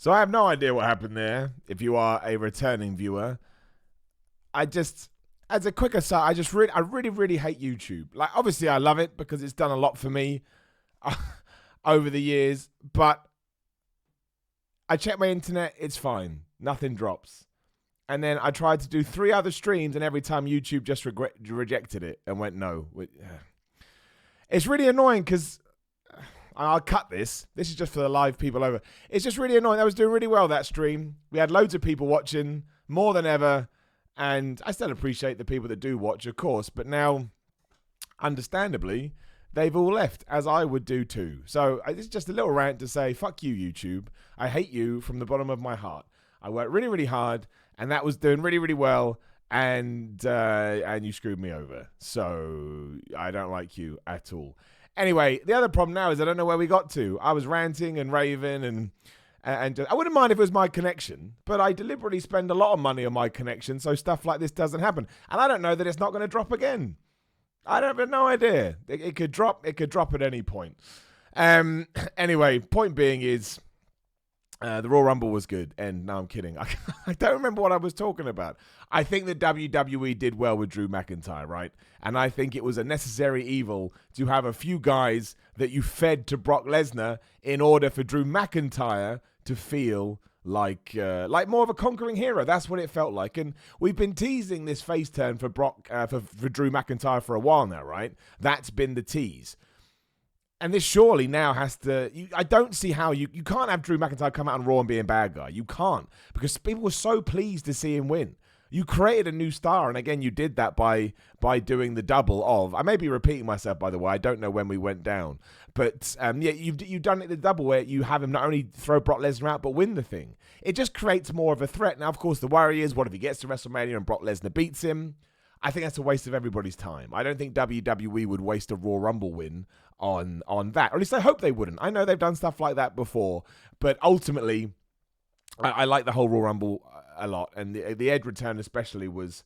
So I have no idea what happened there. If you are a returning viewer, as a quick aside, I really hate YouTube. Like, obviously I love it because it's done a lot for me over the years, but I check my internet, it's fine. Nothing drops. And then I tried to do 3 other streams, and every time YouTube just rejected it and went no. It's really annoying because I'll cut this. This is just for the live people over. It's just really annoying. I was doing really well that stream. We had loads of people watching, more than ever. And I still appreciate the people that do watch, of course. But now, understandably, they've all left, as I would do too. So it's just a little rant to say, fuck you, YouTube. I hate you from the bottom of my heart. I worked really, really hard, and that was doing really, really well, and you screwed me over. So I don't like you at all. Anyway, the other problem now is I don't know where we got to. I was ranting and raving, and I wouldn't mind if it was my connection, but I deliberately spend a lot of money on my connection, so stuff like this doesn't happen. And I don't know that it's not going to drop again. I have no idea. It could drop. It could drop at any point. Anyway, point being is the Royal Rumble was good. And no, I'm kidding. I don't remember what I was talking about. I think that WWE did well with Drew McIntyre, right? And I think it was a necessary evil to have a few guys that you fed to Brock Lesnar in order for Drew McIntyre to feel like more of a conquering hero. That's what it felt like. And we've been teasing this face turn for Brock for Drew McIntyre for a while now, right? That's been the tease. And this surely now has to... I don't see how you can't have Drew McIntyre come out on Raw and be a bad guy. You can't. Because people were so pleased to see him win. You created a new star, and again, you did that by doing the double of... I may be repeating myself, by the way. I don't know when we went down. But, yeah, you've done it the double where you have him not only throw Brock Lesnar out, but win the thing. It just creates more of a threat. Now, of course, the worry is, what if he gets to WrestleMania and Brock Lesnar beats him? I think that's a waste of everybody's time. I don't think WWE would waste a Royal Rumble win on that. Or at least I hope they wouldn't. I know they've done stuff like that before, but ultimately, I like the whole Royal Rumble a lot, and the Edge return especially was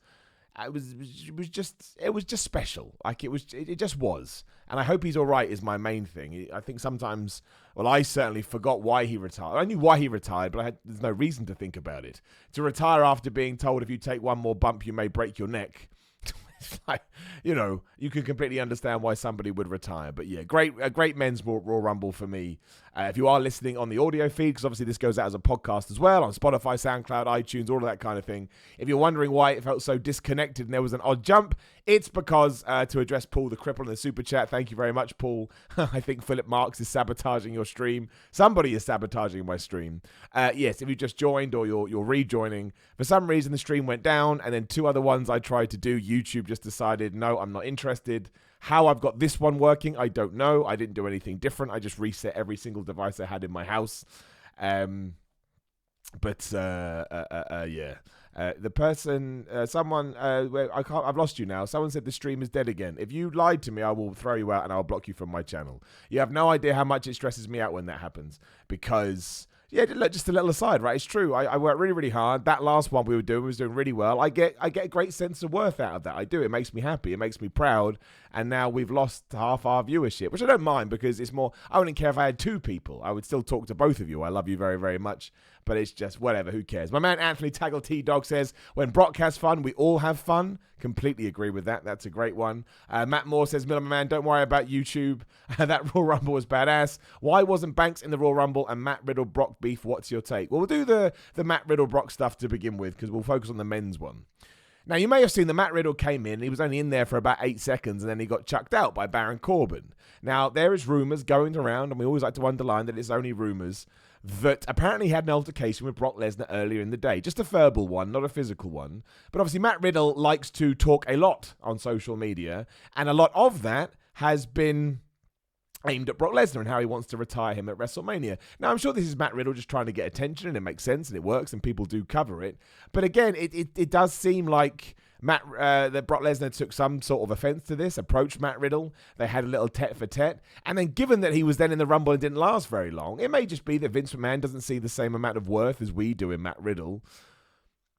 just special. Like it just was, and I hope he's all right. Is my main thing. I think sometimes, well, I certainly forgot why he retired. I knew why he retired, but there's no reason to think about it. To retire after being told if you take one more bump, you may break your neck. Like, you can completely understand why somebody would retire. But yeah, a great men's Royal Rumble for me. If you are listening on the audio feed, because obviously this goes out as a podcast as well, on Spotify, SoundCloud, iTunes, all of that kind of thing. If you're wondering why it felt so disconnected and there was an odd jump, it's because, to address Paul the Cripple in the Super Chat, thank you very much, Paul. I think Philip Marks is sabotaging your stream. Somebody is sabotaging my stream. Yes, if you just joined or you're rejoining, for some reason the stream went down, and then 2 other ones I tried to do, YouTube just decided, no, I'm not interested. How I've got this one working, I don't know. I didn't do anything different. I just reset every single device I had in my house. Yeah. The person, someone, I've lost you now. Someone said the stream is dead again. If you lied to me, I will throw you out and I'll block you from my channel. You have no idea how much it stresses me out when that happens, because... Yeah, just a little aside, right? It's true. I worked really, really hard. That last one we were doing was doing really well. I get a great sense of worth out of that. I do. It makes me happy. It makes me proud. And now we've lost half our viewership, which I don't mind, because it's more... I wouldn't care if I had 2 people. I would still talk to both of you. I love you very, very much. But it's just whatever. Who cares? My man Anthony Taggle T-Dog says, when Brock has fun, we all have fun. Completely agree with that. That's a great one. Matt Moore says, Miller, my man, don't worry about YouTube. That Royal Rumble was badass. Why wasn't Banks in the Royal Rumble and Matt Riddle Brock beef? What's your take? Well, we'll do the Matt Riddle Brock stuff to begin with, because we'll focus on the men's one. Now, you may have seen that Matt Riddle came in. He was only in there for about 8 seconds, and then he got chucked out by Baron Corbin. Now, there is rumors going around, and we always like to underline that it's only rumors, that apparently he had an altercation with Brock Lesnar earlier in the day. Just a verbal one, not a physical one. But obviously, Matt Riddle likes to talk a lot on social media, and a lot of that has been aimed at Brock Lesnar and how he wants to retire him at WrestleMania. Now, I'm sure this is Matt Riddle just trying to get attention, and it makes sense, and it works, and people do cover it. But again, it does seem like that Brock Lesnar took some sort of offense to this, approached Matt Riddle. They had a little tete-for-tete. And then given that he was then in the Rumble and didn't last very long, it may just be that Vince McMahon doesn't see the same amount of worth as we do in Matt Riddle.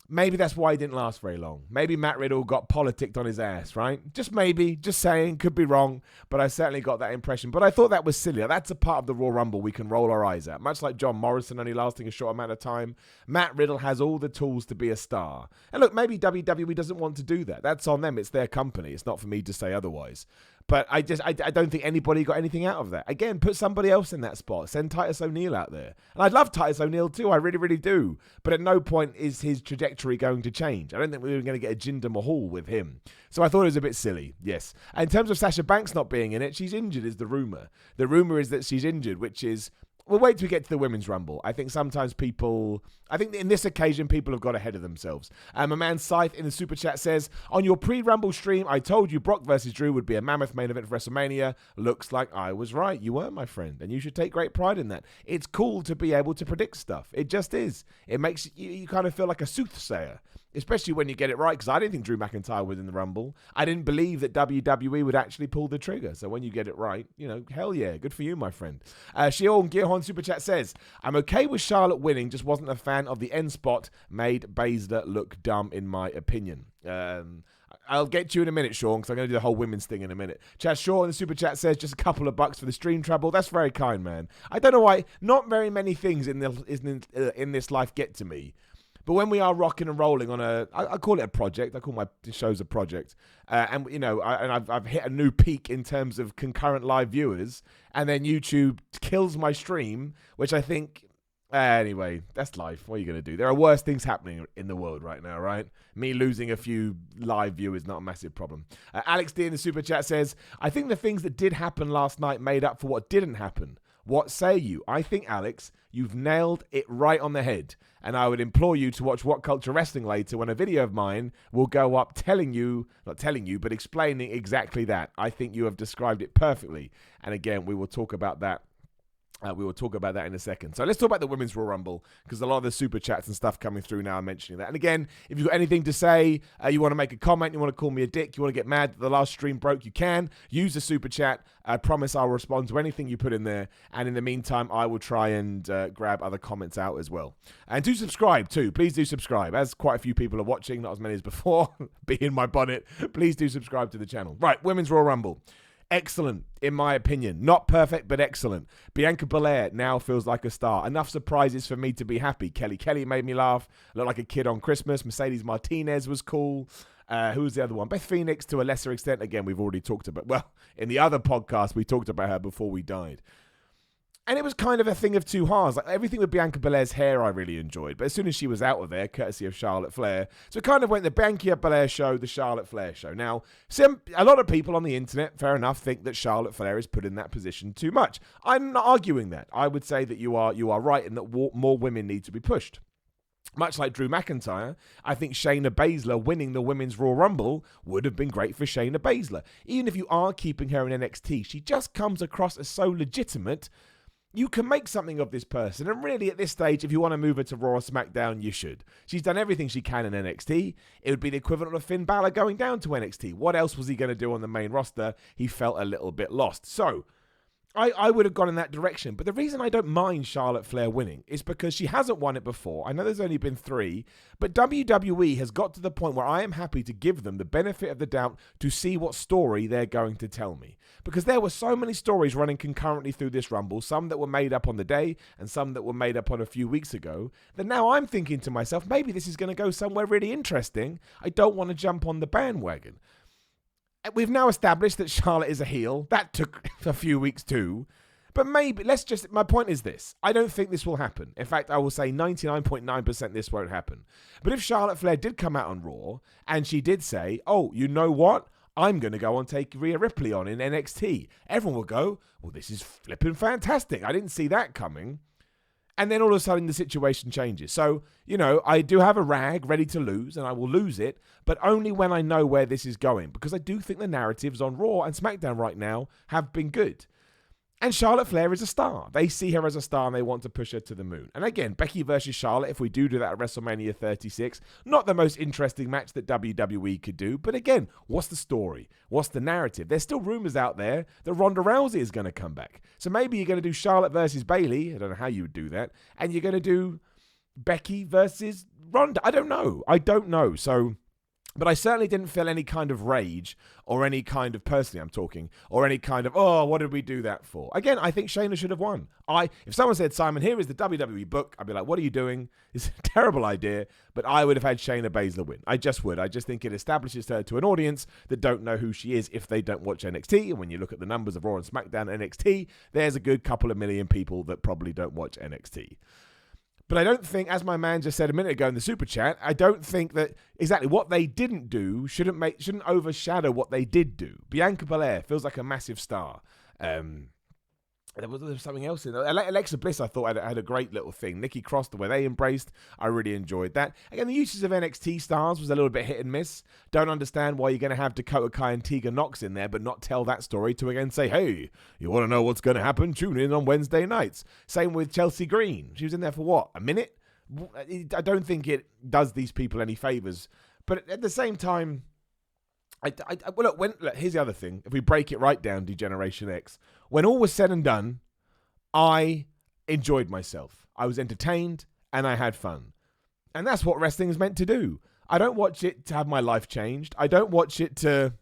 Maybe that's why he didn't last very long. Maybe Matt Riddle got politicked on his ass, right? Just maybe, just saying, could be wrong, but I certainly got that impression. But I thought that was silly. That's a part of the Royal Rumble we can roll our eyes at. Much like John Morrison only lasting a short amount of time, Matt Riddle has all the tools to be a star. And look, maybe WWE doesn't want to do that. That's on them. It's their company. It's not for me to say otherwise. But I don't think anybody got anything out of that. Again, put somebody else in that spot. Send Titus O'Neil out there. And I'd love Titus O'Neil too. I really, really do. But at no point is his trajectory going to change. I don't think we were going to get a Jinder Mahal with him. So I thought it was a bit silly, yes. And in terms of Sasha Banks not being in it, she's injured is the rumour. The rumour is that she's injured, which is... We'll wait till we get to the Women's Rumble. I think sometimes I think in this occasion, people have got ahead of themselves. My man Scythe in the Super Chat says, on your pre-Rumble stream, I told you Brock versus Drew would be a mammoth main event for WrestleMania. Looks like I was right. You were, my friend. And you should take great pride in that. It's cool to be able to predict stuff. It just is. It makes you kind of feel like a soothsayer. Especially when you get it right, because I didn't think Drew McIntyre was in the Rumble. I didn't believe that WWE would actually pull the trigger. So when you get it right, hell yeah, good for you, my friend. Shion Gearhorn Super Chat says, I'm okay with Charlotte winning, just wasn't a fan of the end spot, made Baszler look dumb in my opinion. I'll get to you in a minute, Sean, because I'm going to do the whole women's thing in a minute. Chad Shaw in the Super Chat says, just a couple of bucks for the stream trouble. That's very kind, man. I don't know why, not very many things in this life get to me. But when we are rocking and rolling on I call it a project. I call my shows a project. And I've hit a new peak in terms of concurrent live viewers. And then YouTube kills my stream, which I think, anyway, that's life. What are you going to do? There are worse things happening in the world right now, right? Me losing a few live viewers, not a massive problem. Alex D in the Super Chat says, I think the things that did happen last night made up for what didn't happen. What say you? I think, Alex, you've nailed it right on the head. And I would implore you to watch What Culture Wrestling later when a video of mine will go up but explaining exactly that. I think you have described it perfectly. And again, we will talk about that. In a second. So let's talk about the Women's Royal Rumble, because a lot of the super chats and stuff coming through now are mentioning that. And again, if you've got anything to say, you want to make a comment, you want to call me a dick, you want to get mad that the last stream broke, you can use the super chat. I promise I'll respond to anything you put in there. And in the meantime, I will try and grab other comments out as well. And do subscribe too. Please do subscribe. As quite a few people are watching, not as many as before, be in my bonnet. Please do subscribe to the channel. Right, Women's Royal Rumble. Excellent, in my opinion. Not perfect, but excellent. Bianca Belair now feels like a star. Enough surprises for me to be happy. Kelly made me laugh. Looked like a kid on Christmas. Mercedes Martinez was cool. Who was the other one? Beth Phoenix, to a lesser extent. Again, we've already talked about... Well, in the other podcast, we talked about her before we died. And it was kind of a thing of two halves. Like everything with Bianca Belair's hair I really enjoyed. But as soon as she was out of there, courtesy of Charlotte Flair, so it kind of went the Bianca Belair show, the Charlotte Flair show. Now, a lot of people on the internet, fair enough, think that Charlotte Flair is put in that position too much. I'm not arguing that. I would say that you are right in that more women need to be pushed. Much like Drew McIntyre, I think Shayna Baszler winning the Women's Royal Rumble would have been great for Shayna Baszler. Even if you are keeping her in NXT, she just comes across as so legitimate. You can make something of this person, and really at this stage, if you want to move her to Raw or SmackDown, you should. She's done everything she can in NXT. It would be the equivalent of Finn Balor going down to NXT. What else was he going to do on the main roster? He felt a little bit lost. So, I would have gone in that direction. But the reason I don't mind Charlotte Flair winning is because she hasn't won it before. I know there's only been 3, but WWE has got to the point where I am happy to give them the benefit of the doubt to see what story they're going to tell me. Because there were so many stories running concurrently through this Rumble, some that were made up on the day and some that were made up on a few weeks ago, that now I'm thinking to myself, maybe this is going to go somewhere really interesting. I don't want to jump on the bandwagon. We've now established that Charlotte is a heel. That took a few weeks too. But maybe, my point is this. I don't think this will happen. In fact, I will say 99.9% this won't happen. But if Charlotte Flair did come out on Raw, and she did say, oh, you know what? I'm going to go and take Rhea Ripley on in NXT. Everyone will go, well, this is flipping fantastic. I didn't see that coming. And then all of a sudden the situation changes. So, I do have a rag ready to lose, and I will lose it, but only when I know where this is going. Because I do think the narratives on Raw and SmackDown right now have been good. And Charlotte Flair is a star. They see her as a star and they want to push her to the moon. And again, Becky versus Charlotte, if we do that at WrestleMania 36, not the most interesting match that WWE could do. But again, what's the story? What's the narrative? There's still rumors out there that Ronda Rousey is going to come back. So maybe you're going to do Charlotte versus Bayley. I don't know how you would do that. And you're going to do Becky versus Ronda. I don't know. So, but I certainly didn't feel any kind of rage or any kind of, personally I'm talking, or any kind of, oh, what did we do that for? Again, I think Shayna should have won. If someone said, Simon, here is the WWE book, I'd be like, what are you doing? It's a terrible idea, but I would have had Shayna Baszler win. I just would. I just think it establishes her to an audience that don't know who she is if they don't watch NXT. And when you look at the numbers of Raw and SmackDown and NXT, there's a good couple of million people that probably don't watch NXT. But I don't think, as my man just said a minute ago in the super chat, I don't think that exactly what they didn't do shouldn't overshadow what they did do. Bianca Belair feels like a massive star. There was something else in there. Alexa Bliss, I thought, had a great little thing. Nikki Cross, the way they embraced, I really enjoyed that. Again, the uses of NXT stars was a little bit hit and miss. Don't understand why you're going to have Dakota Kai and Tegan Nox in there, but not tell that story to again say, hey, you want to know what's going to happen? Tune in on Wednesday nights. Same with Chelsea Green. She was in there for what, a minute? I don't think it does these people any favors. But at the same time, look, here's the other thing. If we break it right down, Degeneration X, when all was said and done, I enjoyed myself. I was entertained and I had fun. And that's what wrestling is meant to do. I don't watch it to have my life changed. I don't watch it to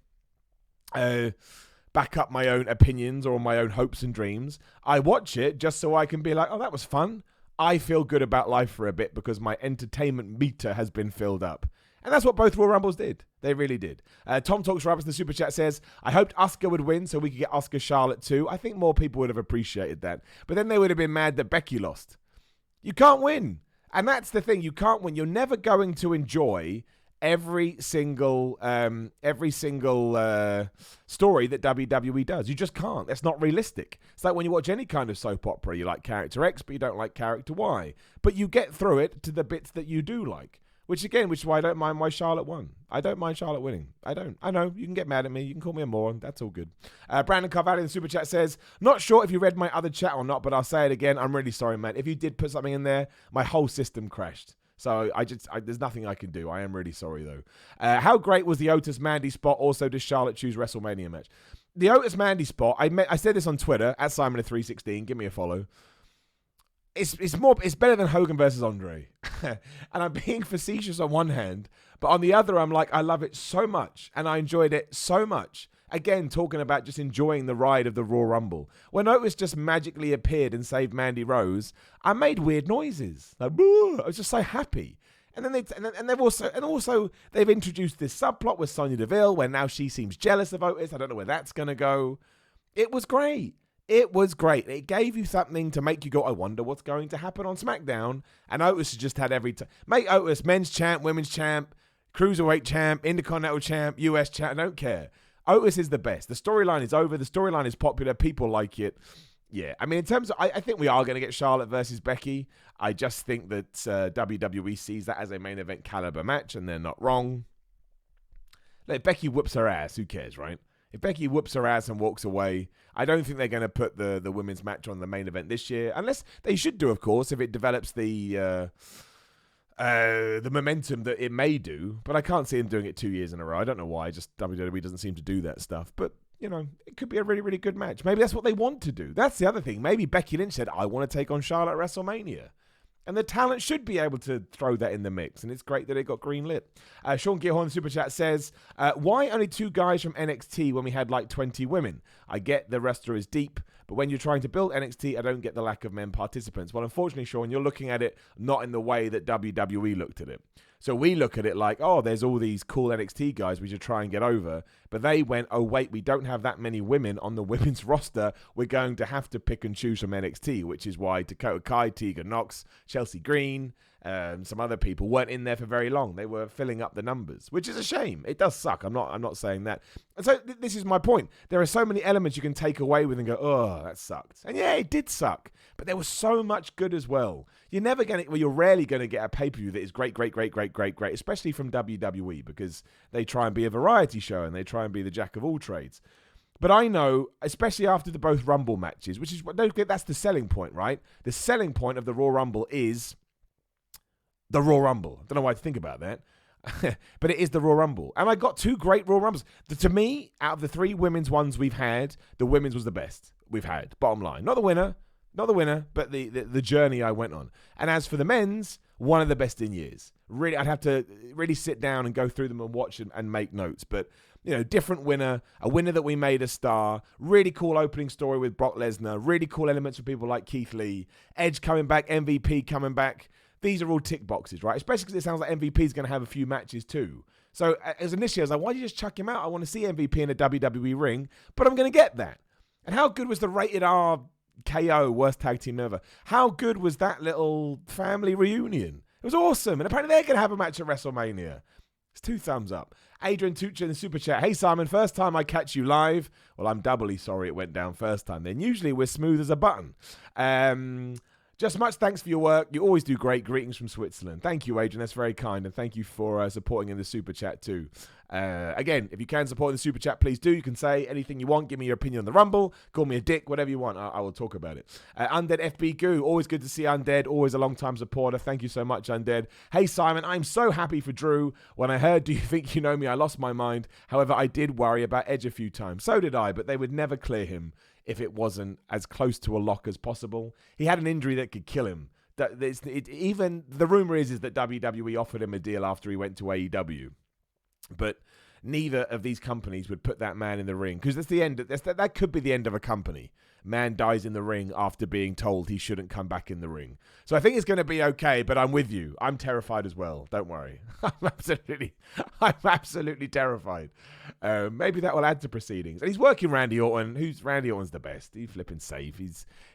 back up my own opinions or my own hopes and dreams. I watch it just so I can be like, oh, that was fun. I feel good about life for a bit because my entertainment meter has been filled up. And that's what both Royal Rumbles did. They really did. Tom Talks Rabbits in the Super Chat says, I hoped Asuka would win so we could get Asuka Charlotte too. I think more people would have appreciated that. But then they would have been mad that Becky lost. You can't win. And that's the thing. You can't win. You're never going to enjoy every single story that WWE does. You just can't. That's not realistic. It's like when you watch any kind of soap opera. You like character X, but you don't like character Y. But you get through it to the bits that you do like. Which is why I don't mind why Charlotte won. I don't mind Charlotte winning. I don't. I know, you can get mad at me. You can call me a moron. That's all good. Brandon Carvalho in the Super Chat says, not sure if you read my other chat or not, but I'll say it again. I'm really sorry, man. If you did put something in there, my whole system crashed. So there's nothing I can do. I am really sorry, though. How great was the Otis Mandy spot? Also, does Charlotte choose WrestleMania match? The Otis Mandy spot, I said this on Twitter, at Simon316. Give me a follow. It's better than Hogan versus Andre. And I'm being facetious on one hand, but on the other, I'm like, I love it so much, and I enjoyed it so much. Again, talking about just enjoying the ride of the Royal Rumble. When Otis just magically appeared and saved Mandy Rose, I made weird noises. Like, I was just so happy. And then they've introduced this subplot with Sonya Deville, where now she seems jealous of Otis. I don't know where that's gonna go. It was great. It was great. It gave you something to make you go, I wonder what's going to happen on SmackDown. And Otis just had every time. Make Otis men's champ, women's champ, cruiserweight champ, intercontinental champ, US champ. I don't care. Otis is the best. The storyline is over. The storyline is popular. People like it. Yeah. I mean, in terms of, I think we are going to get Charlotte versus Becky. I just think that WWE sees that as a main event caliber match, and they're not wrong. Like, Becky whoops her ass. Who cares, right? If Becky whoops her ass and walks away, I don't think they're going to put the women's match on the main event this year. Unless they should do, of course, if it develops the momentum that it may do. But I can't see them doing it 2 years in a row. I don't know why. Just WWE doesn't seem to do that stuff. But, you know, it could be a really, really good match. Maybe that's what they want to do. That's the other thing. Maybe Becky Lynch said, I want to take on Charlotte at WrestleMania. And the talent should be able to throw that in the mix. And it's great that it got greenlit. Sean Gearhorn Super Chat says, why only 2 guys from NXT when we had like 20 women? I get the roster is deep, but when you're trying to build NXT, I don't get the lack of men participants. Well, unfortunately, Sean, you're looking at it not in the way that WWE looked at it. So we look at it like, oh, there's all these cool NXT guys we should try and get over. But they went, oh, wait, we don't have that many women on the women's roster. We're going to have to pick and choose from NXT, which is why Dakota Kai, Tegan Nox, Chelsea Green, some other people weren't in there for very long. They were filling up the numbers, which is a shame. It does suck. I'm not saying that. And so this is my point. There are so many elements you can take away with and go, oh, that sucked. And yeah, it did suck. But there was so much good as well. You're rarely going to get a pay-per-view that is great, especially from WWE, because they try and be a variety show and they try and be the jack of all trades. But I know, especially after the both Rumble matches, which is, that's the selling point, right? The selling point of the Royal Rumble is the Royal Rumble. I don't know why I think about that. But it is the Royal Rumble. And I got 2 great Royal Rumbles. To me, out of the 3 women's ones we've had, the women's was the best we've had. Bottom line. Not the winner, but the journey I went on. And as for the men's, one of the best in years. Really, I'd have to really sit down and go through them and watch and make notes. But, different winner, a winner that we made a star, really cool opening story with Brock Lesnar, really cool elements for people like Keith Lee, Edge coming back, MVP coming back. These are all tick boxes, right? Especially because it sounds like MVP is going to have a few matches too. So as initially, I was like, why don't you just chuck him out? I want to see MVP in a WWE ring, but I'm going to get that. And how good was the rated R KO worst tag team ever? How good was that little family reunion? It was awesome. And apparently they're going to have a match at WrestleMania. It's 2 thumbs up. Adrian Tucci in the super chat. Hey, Simon, first time I catch you live. Well, I'm doubly sorry it went down first time. Then usually we're smooth as a button. Just much thanks for your work. You always do great. Greetings from Switzerland. Thank you, Adrian. That's very kind. And thank you for supporting in the super chat too. Again, if you can support in the super chat, please do. You can say anything you want. Give me your opinion on the Rumble. Call me a dick. Whatever you want. I will talk about it. Undead FB Goo. Always good to see Undead. Always a long-time supporter. Thank you so much, Undead. Hey, Simon. I'm so happy for Drew. When I heard, do you think you know me? I lost my mind. However, I did worry about Edge a few times. So did I. But they would never clear him if it wasn't as close to a lock as possible. He had an injury that could kill him. Even the rumor is that WWE offered him a deal after he went to AEW, but neither of these companies would put that man in the ring because that's the end. That could be the end of a company. Man dies in the ring after being told he shouldn't come back in the ring. So I think it's going to be okay, but I'm with you. I'm terrified as well. Don't worry. I'm absolutely terrified. Maybe that will add to proceedings. And he's working Randy Orton. Randy Orton's the best. He's flipping safe.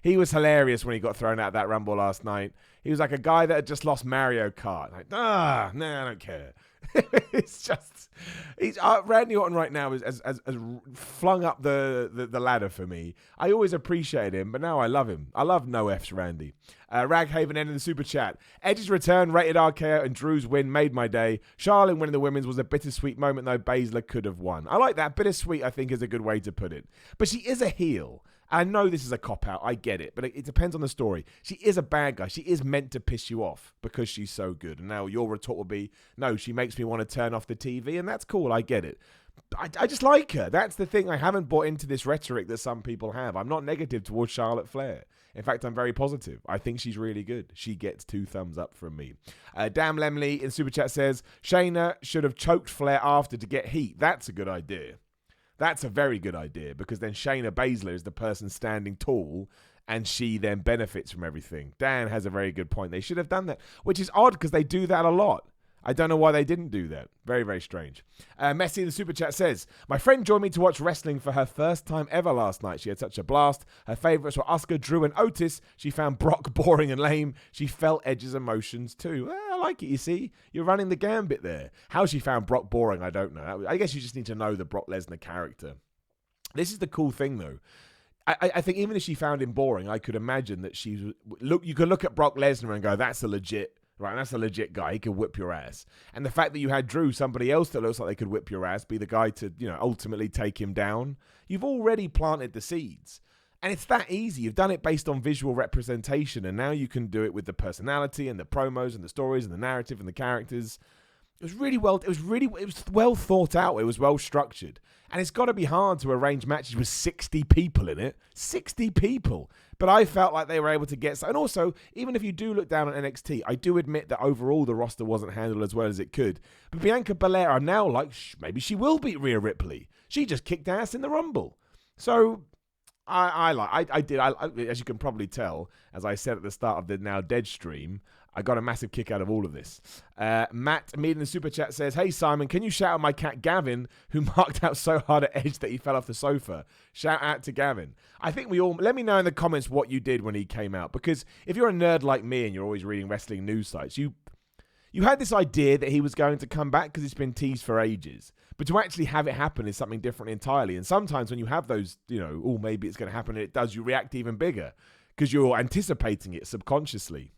He was hilarious when he got thrown out of that Rumble last night. He was like a guy that had just lost Mario Kart. Like, I don't care. It's just Randy Orton right now has flung up the ladder for me. I always appreciate him, but now I love him. I love No F's Randy. Raghaven ending the super chat. Edge's return, rated RKO, and Drew's win made my day. Charlotte winning the women's was a bittersweet moment, though Baszler could have won. I like that. Bittersweet, I think, is a good way to put it. But she is a heel. I know this is a cop-out. I get it. But it depends on the story. She is a bad guy. She is meant to piss you off because she's so good. And now your retort will be, no, she makes me want to turn off the TV. And that's cool. I get it. I just like her. That's the thing. I haven't bought into this rhetoric that some people have. I'm not negative towards Charlotte Flair. In fact, I'm very positive. I think she's really good. She gets 2 thumbs up from me. Damn Lemley in Super Chat says, Shayna should have choked Flair after to get heat. That's a good idea. That's a very good idea because then Shayna Baszler is the person standing tall and she then benefits from everything. Dan has a very good point. They should have done that, which is odd because they do that a lot. I don't know why they didn't do that. Very, very strange. Messi in the super chat says, my friend joined me to watch wrestling for her first time ever last night. She had such a blast. Her favorites were Asuka, Drew, and Otis. She found Brock boring and lame. She felt Edge's emotions too. I like it, you see. You're running the gambit there. How she found Brock boring, I don't know. I guess you just need to know the Brock Lesnar character. This is the cool thing, though. I think even if she found him boring, I could imagine that you could look at Brock Lesnar and go, that's a legit guy. He could whip your ass. And the fact that you had Drew, somebody else that looks like they could whip your ass, be the guy to, ultimately take him down. You've already planted the seeds. And it's that easy. You've done it based on visual representation. And now you can do it with the personality and the promos and the stories and the narrative and the characters. It was well thought out. It was well structured. And it's got to be hard to arrange matches with 60 people in it. 60 people. But I felt like they were able to get... And also, even if you do look down on NXT, I do admit that overall the roster wasn't handled as well as it could. But Bianca Belair, I'm now like, maybe she will beat Rhea Ripley. She just kicked ass in the Rumble. So... as you can probably tell, as I said at the start of the Now Dead stream, I got a massive kick out of all of this. Matt, me in the super chat says, hey Simon, can you shout out my cat Gavin, who marked out so hard at Edge that he fell off the sofa? Shout out to Gavin. I think let me know in the comments what you did when he came out, because if you're a nerd like me and you're always reading wrestling news sites, you had this idea that he was going to come back because it's been teased for ages. But to actually have it happen is something different entirely. And sometimes when you have those, maybe it's going to happen and it does, you react even bigger because you're anticipating it subconsciously.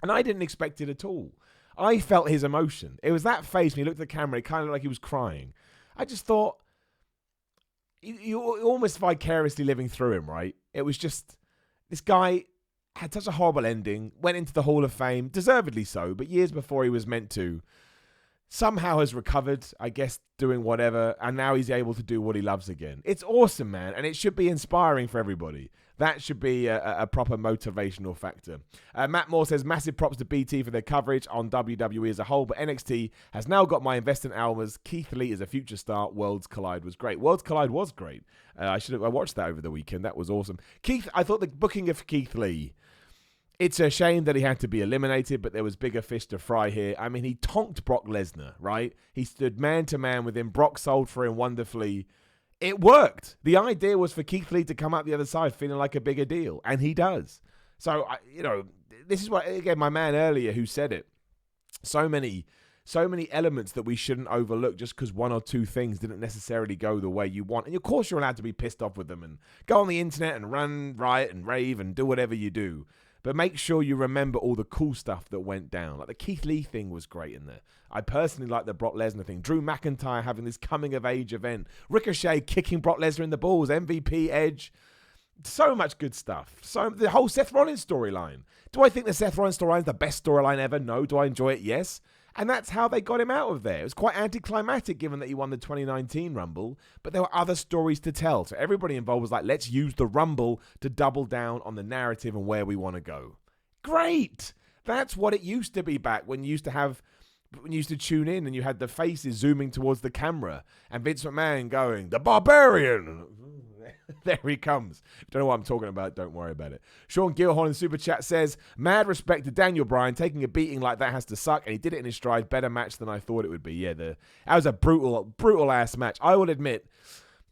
And I didn't expect it at all. I felt his emotion. It was that face when he looked at the camera, it kind of looked like he was crying. I just thought, you're almost vicariously living through him, right? It was just, this guy had such a horrible ending, went into the Hall of Fame, deservedly so, but years before he was meant to, somehow has recovered, I guess, doing whatever, and now he's able to do what he loves again. It's awesome, man, and it should be inspiring for everybody. That should be a proper motivational factor. Matt Moore says, massive props to BT for their coverage on WWE as a whole, but NXT has now got my investing hours. Keith Lee is a future star. Worlds Collide was great. Worlds Collide was great. I watched that over the weekend. That was awesome. I thought the booking of Keith Lee, it's a shame that he had to be eliminated, but there was bigger fish to fry here. I mean, he tonked Brock Lesnar, right? He stood man-to-man with him. Brock sold for him wonderfully. It worked. The idea was for Keith Lee to come out the other side feeling like a bigger deal, and he does. So, this is what, again, my man earlier who said it. So many elements that we shouldn't overlook just because one or two things didn't necessarily go the way you want. And of course you're allowed to be pissed off with them and go on the internet and run, riot and rave and do whatever you do. But make sure you remember all the cool stuff that went down. Like the Keith Lee thing was great in there. I personally like the Brock Lesnar thing. Drew McIntyre having this coming-of-age event. Ricochet kicking Brock Lesnar in the balls. MVP Edge. So much good stuff. So the whole Seth Rollins storyline. Do I think the Seth Rollins storyline is the best storyline ever? No. Do I enjoy it? Yes. And that's how they got him out of there. It was quite anticlimactic given that he won the 2019 Rumble, but there were other stories to tell. So everybody involved was like, let's use the Rumble to double down on the narrative and where we want to go. Great. That's what it used to be back when you used to tune in and you had the faces zooming towards the camera and Vince McMahon going, the Barbarian. There he comes. Don't know what I'm talking about. Don't worry about it. Sean Gilhorn in Super Chat says, mad respect to Daniel Bryan. Taking a beating like that has to suck, and he did it in his stride. Better match than I thought it would be. Yeah, that was a brutal ass match. I will admit,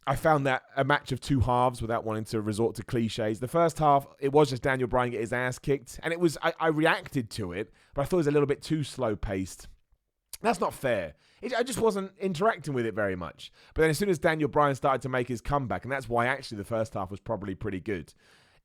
I found that a match of two halves without wanting to resort to cliches. The first half, it was just Daniel Bryan get his ass kicked, and it was I reacted to it, but I thought it was a little bit too slow paced. That's not fair. I just wasn't interacting with it very much. But then as soon as Daniel Bryan started to make his comeback, and that's why actually the first half was probably pretty good,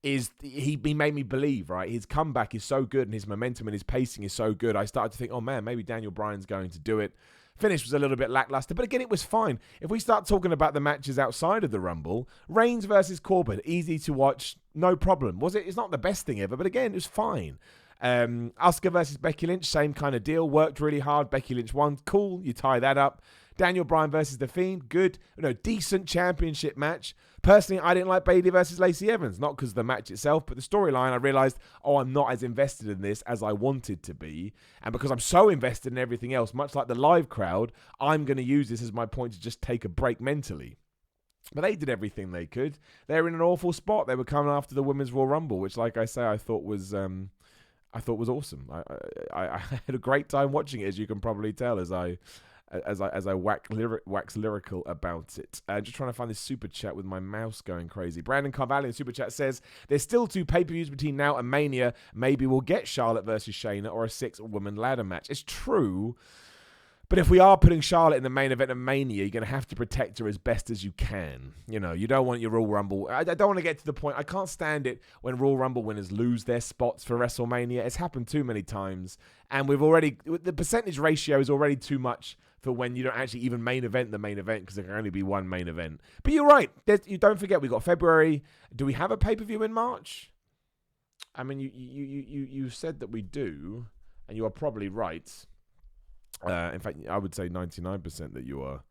is he made me believe, right? His comeback is so good and his momentum and his pacing is so good. I started to think, oh man, maybe Daniel Bryan's going to do it. Finish was a little bit lackluster, but again, it was fine. If we start talking about the matches outside of the Rumble, Reigns versus Corbin, easy to watch, no problem. It's not the best thing ever, but again, it was fine. Asuka versus Becky Lynch, same kind of deal. Worked really hard. Becky Lynch won. Cool. You tie that up. Daniel Bryan versus The Fiend. Good. Decent championship match. Personally, I didn't like Bayley versus Lacey Evans. Not because of the match itself, but the storyline. I realized, I'm not as invested in this as I wanted to be. And because I'm so invested in everything else, much like the live crowd, I'm going to use this as my point to just take a break mentally. But they did everything they could. They're in an awful spot. They were coming after the Women's Royal Rumble, which, like I say, I thought was awesome. I had a great time watching it, as you can probably tell, as I wax lyrical about it. Just trying to find this super chat with my mouse going crazy. Brandon Carvalho in super chat says, there's still 2 pay-per-views between now and Mania. Maybe we'll get Charlotte versus Shayna or a 6-woman ladder match. It's true. But if we are putting Charlotte in the main event of Mania, you're going to have to protect her as best as you can. You don't want your Royal Rumble. I don't want to get to the point. I can't stand it when Royal Rumble winners lose their spots for WrestleMania. It's happened too many times. And the percentage ratio is already too much for when you don't actually even main event the main event, because there can only be one main event. But you're right. You don't forget, we've got February. Do we have a pay-per-view in March? I mean, you said that we do, and you are probably right. In fact, I would say 99% that you are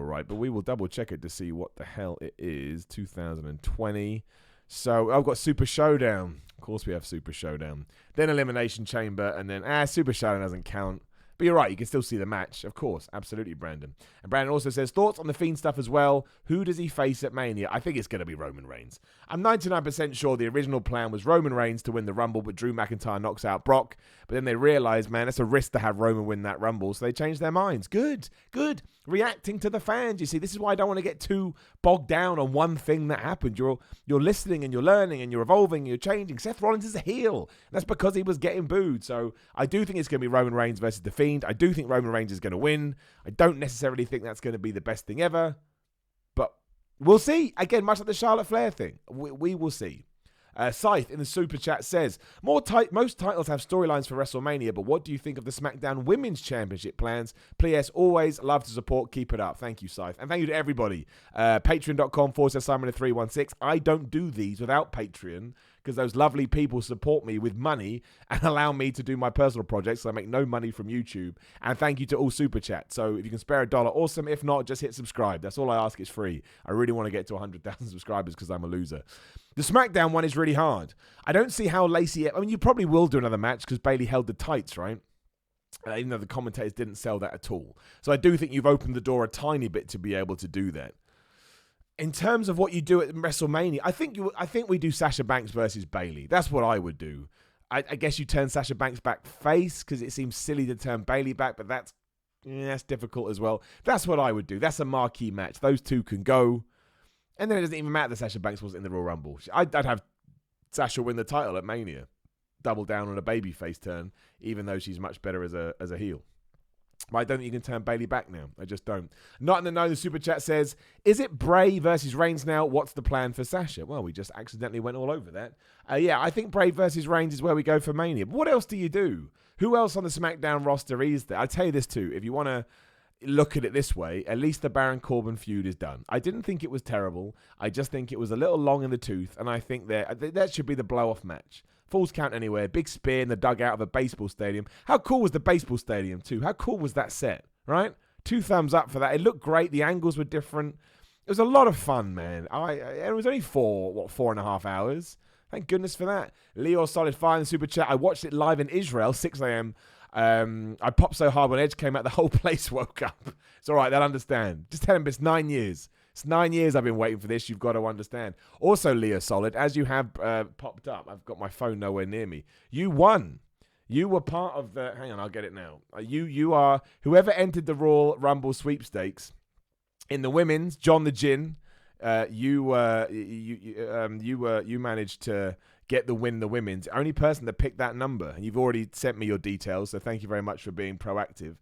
right, but we will double check it to see what the hell it is. 2020. So I've got Super Showdown. Of course, we have Super Showdown. Then Elimination Chamber, and then Super Showdown doesn't count. But you're right, you can still see the match, of course. Absolutely, Brandon. And Brandon also says, thoughts on the Fiend stuff as well. Who does he face at Mania? I think it's going to be Roman Reigns. I'm 99% sure the original plan was Roman Reigns to win the Rumble, but Drew McIntyre knocks out Brock. But then they realized, man, it's a risk to have Roman win that Rumble, so they changed their minds. Good. Reacting to the fans. You see, this is why I don't want to get too bogged down on one thing that happened. You're listening and you're learning and you're evolving and you're changing. Seth Rollins is a heel. That's because he was getting booed. So I do think it's going to be Roman Reigns versus The Fiend. I do think Roman Reigns is going to win. I don't necessarily think that's going to be the best thing ever. But we'll see. Again, much like the Charlotte Flair thing. We will see. Scythe in the super chat says, most titles have storylines for WrestleMania, but what do you think of the SmackDown Women's Championship plans? P.S. Always love to support. Keep it up. Thank you, Scythe. And thank you to everybody. Patreon.com/Simon316. I don't do these without Patreon, because those lovely people support me with money and allow me to do my personal projects, so I make no money from YouTube. And thank you to all Super Chat. So if you can spare $1, awesome. If not, just hit subscribe. That's all I ask. It's free. I really want to get to 100,000 subscribers because I'm a loser. The SmackDown one is really hard. I don't see how Lacey... I mean, you probably will do another match because Bayley held the tights, right? Even though the commentators didn't sell that at all. So I do think you've opened the door a tiny bit to be able to do that. In terms of what you do at WrestleMania, I think we do Sasha Banks versus Bayley. That's what I would do. I guess you turn Sasha Banks back face because it seems silly to turn Bayley back, but that's difficult as well. That's what I would do. That's a marquee match. Those two can go. And then it doesn't even matter that Sasha Banks wasn't in the Royal Rumble. I'd have Sasha win the title at Mania. Double down on a babyface turn, even though she's much better as a heel. But I don't think you can turn Bayley back now. I just don't. Not in the know. The Super Chat says, is it Bray versus Reigns now? What's the plan for Sasha? Well, we just accidentally went all over that. Yeah, I think Bray versus Reigns is where we go for Mania. But what else do you do? Who else on the SmackDown roster is there? I'll tell you this too. If you want to look at it this way, at least the Baron Corbin feud is done. I didn't think it was terrible. I just think it was a little long in the tooth. And I think that should be the blow-off match. Falls count anywhere. Big spear in the dugout of a baseball stadium. How cool was the baseball stadium too? How cool was that set, right? 2 thumbs up for that. It looked great. The angles were different. It was a lot of fun, man. It was only 4.5 hours. Thank goodness for that. Leo Solid Fire in the Super Chat. I watched it live in Israel, 6 a.m. I popped so hard when Edge came out, the whole place woke up. It's all right. They'll understand. Just tell him it's 9 years. It's 9 years I've been waiting for this. You've got to understand. Also, Leah Solid, as you have popped up, I've got my phone nowhere near me. You won. You were part of the... Hang on, I'll get it now. You are... Whoever entered the Royal Rumble sweepstakes in the women's, John the Gin, you managed to get the win, the women's. Only person to pick that number. And you've already sent me your details, so thank you very much for being proactive.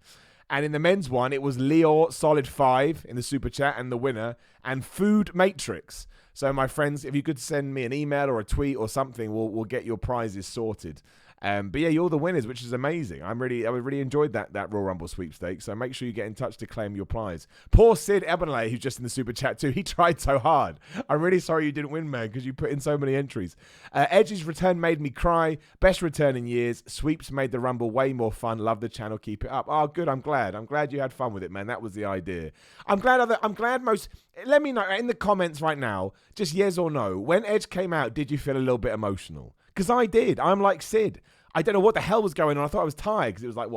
And in the men's one, it was Leo Solid 5 in the Super Chat and the winner, and Food Matrix. So, my friends, if you could send me an email or a tweet or something, we'll get your prizes sorted. But yeah, you're the winners, which is amazing. I really enjoyed that Royal Rumble sweepstakes. So make sure you get in touch to claim your prize. Poor Sid Ebenle, who's just in the Super Chat too. He tried so hard. I'm really sorry you didn't win, man, because you put in so many entries. Edge's return made me cry. Best return in years. Sweeps made the Rumble way more fun. Love the channel. Keep it up. Oh, good. I'm glad. I'm glad you had fun with it, man. That was the idea. I'm glad most... Let me know in the comments right now, just yes or no. When Edge came out, did you feel a little bit emotional? Because I did. I'm like Sid. I don't know what the hell was going on. I thought I was tired because it was like,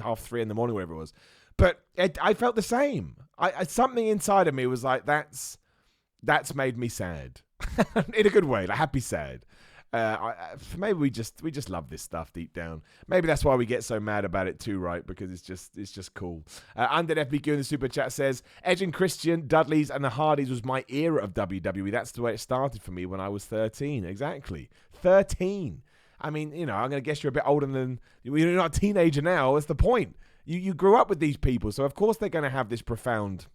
half 3 in the morning, whatever it was. But I felt the same. Something inside of me was like, that's made me sad. In a good way, like happy sad. Maybe we just love this stuff deep down. Maybe that's why we get so mad about it too, right? Because it's just cool. Undead FBQ in the Super Chat says, Edge and Christian, Dudleys and the Hardys was my era of WWE. That's the way it started for me when I was 13. Exactly. 13. I mean, I'm going to guess you're a bit older than... You're not a teenager now. That's the point. You grew up with these people, so of course they're going to have this profound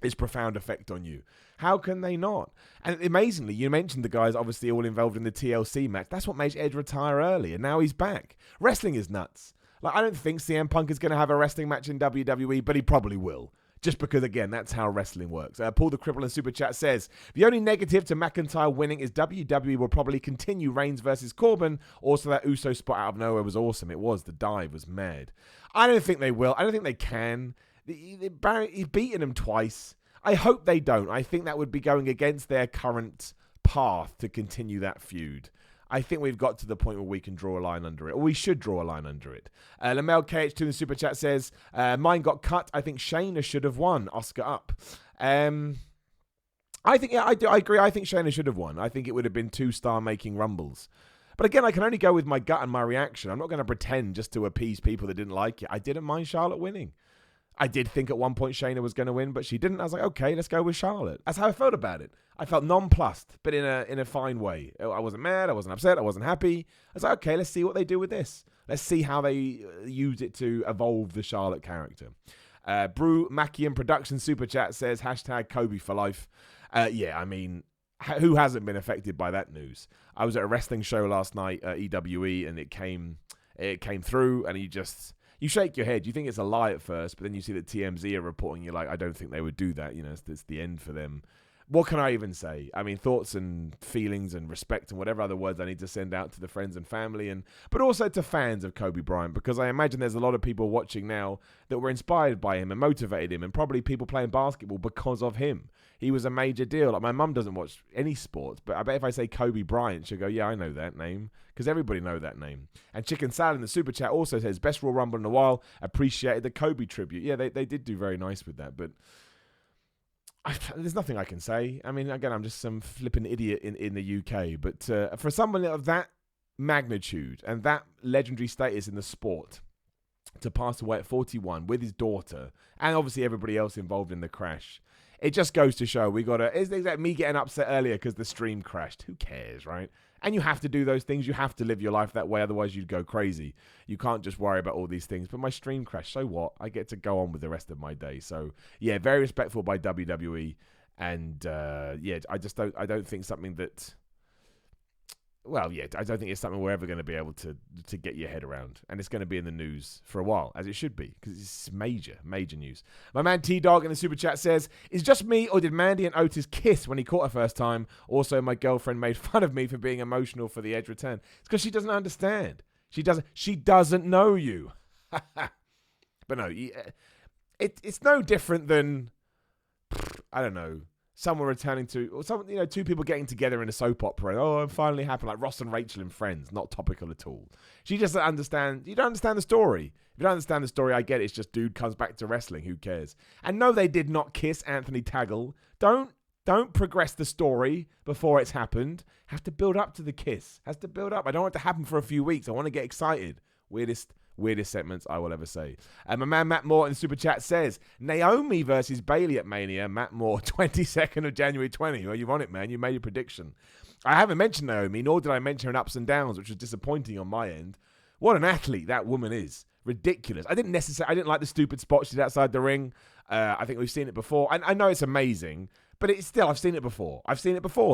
effect on you. How can they not? And amazingly, you mentioned the guys obviously all involved in the TLC match. That's what made Edge retire early, and now he's back. Wrestling is nuts. Like, I don't think CM Punk is going to have a wrestling match in WWE, but he probably will. Just because, again, that's how wrestling works. Paul the Cripple in Super Chat says, the only negative to McIntyre winning is WWE will probably continue Reigns versus Corbin. Also, that Uso spot out of nowhere was awesome. It was. The dive was mad. I don't think they will. I don't think they can. He's beaten them twice. I hope they don't. I think that would be going against their current path to continue that feud. I think we've got to the point where we can draw a line under it, or we should draw a line under it. Lamel KH2 in the Super Chat says, mine got cut. I think Shayna should have won. Oscar up. I agree. I think Shayna should have won. I think it would have been 2 star-making Rumbles. But again, I can only go with my gut and my reaction. I'm not going to pretend just to appease people that didn't like it. I didn't mind Charlotte winning. I did think at one point Shayna was going to win, but she didn't. I was like, okay, let's go with Charlotte. That's how I felt about it. I felt nonplussed, but in a fine way. I wasn't mad. I wasn't upset. I wasn't happy. I was like, okay, let's see what they do with this. Let's see how they use it to evolve the Charlotte character. Brew Mackian Production Super Chat says, hashtag Kobe for life. Yeah, I mean, who hasn't been affected by that news? I was at a wrestling show last night at EWE, and it came through, and you shake your head. You think it's a lie at first, but then you see that TMZ are reporting. You're like, I don't think they would do that. It's the end for them. what can I even say? I mean, thoughts and feelings and respect and whatever other words I need to send out to the friends and family, but also to fans of Kobe Bryant, because I imagine there's a lot of people watching now that were inspired by him and motivated him, and probably people playing basketball because of him. He was a major deal. Like, my mum doesn't watch any sports, but I bet if I say Kobe Bryant, she'll go, yeah, I know that name, because everybody know that name. And Chicken Salad in the Super Chat also says, best Royal Rumble in a while, appreciated the Kobe tribute. Yeah, they did do very nice with that, but there's nothing I can say. I mean, again, I'm just some flipping idiot in the UK, but for someone of that magnitude and that legendary status in the sport to pass away at 41 with his daughter and obviously everybody else involved in the crash, it just goes to show it's like me getting upset earlier because the stream crashed. Who cares, right? And you have to do those things. You have to live your life that way. Otherwise, you'd go crazy. You can't just worry about all these things. But my stream crashed. So what? I get to go on with the rest of my day. So, yeah, very respectful by WWE. And, I don't think something that... Well, yeah, I don't think it's something we're ever going to be able to get your head around. And it's going to be in the news for a while, as it should be, because it's major, major news. My man T-Dog in the Super Chat says, is just me, or did Mandy and Otis kiss when he caught her first time? Also, my girlfriend made fun of me for being emotional for the Edge return. It's because she doesn't understand. She doesn't know you. But no, it's no different than, I don't know, someone returning to, or some, two people getting together in a soap opera. Oh, it finally happened, like Ross and Rachel in Friends. Not topical at all. She just doesn't understand. You don't understand the story. If you don't understand the story, I get it. It's just dude comes back to wrestling. Who cares? And no, they did not kiss Anthony Taggle. Don't progress the story before it's happened. Have to build up to the kiss. Has to build up. I don't want it to happen for a few weeks. I want to get excited. Weirdest segments I will ever say. And my man Matt Moore in the Super Chat says, Naomi versus Bayley at Mania. Matt Moore, 22nd of January 20. Well, you've on it, man. You made your prediction. I haven't mentioned Naomi, nor did I mention her in ups and downs, which was disappointing on my end. What an athlete that woman is. Ridiculous. I didn't like the stupid spot she did outside the ring. I think we've seen it before. I know it's amazing, but it's still, I've seen it before,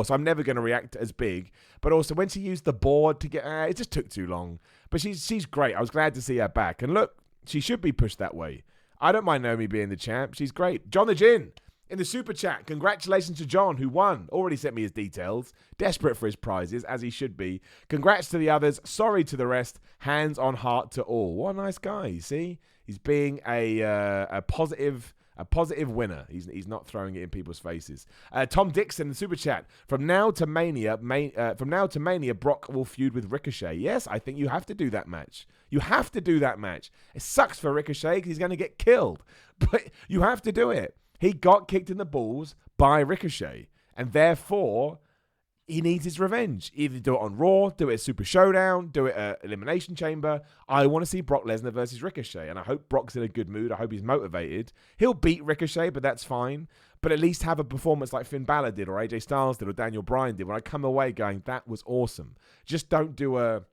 so I'm never going to react as big. But also, when she used the board to get, it just took too long. But she's great. I was glad to see her back. And look, she should be pushed that way. I don't mind Naomi being the champ. She's great. John the Gin in the Super Chat. Congratulations to John, who won. Already sent me his details. Desperate for his prizes, as he should be. Congrats to the others. Sorry to the rest. Hands on heart to all. What a nice guy, you see? He's being a positive winner. He's not throwing it in people's faces. Tom Dixon in the Super Chat. From now to Mania, Brock will feud with Ricochet. Yes, I think you have to do that match. It sucks for Ricochet because he's going to get killed, but you have to do it. He got kicked in the balls by Ricochet, and therefore he needs his revenge. Either do it on Raw, do it at Super Showdown, do it at Elimination Chamber. I want to see Brock Lesnar versus Ricochet, and I hope Brock's in a good mood. I hope he's motivated. He'll beat Ricochet, but that's fine. But at least have a performance like Finn Balor did, or AJ Styles did, or Daniel Bryan did, when I come away going, that was awesome. Just don't do a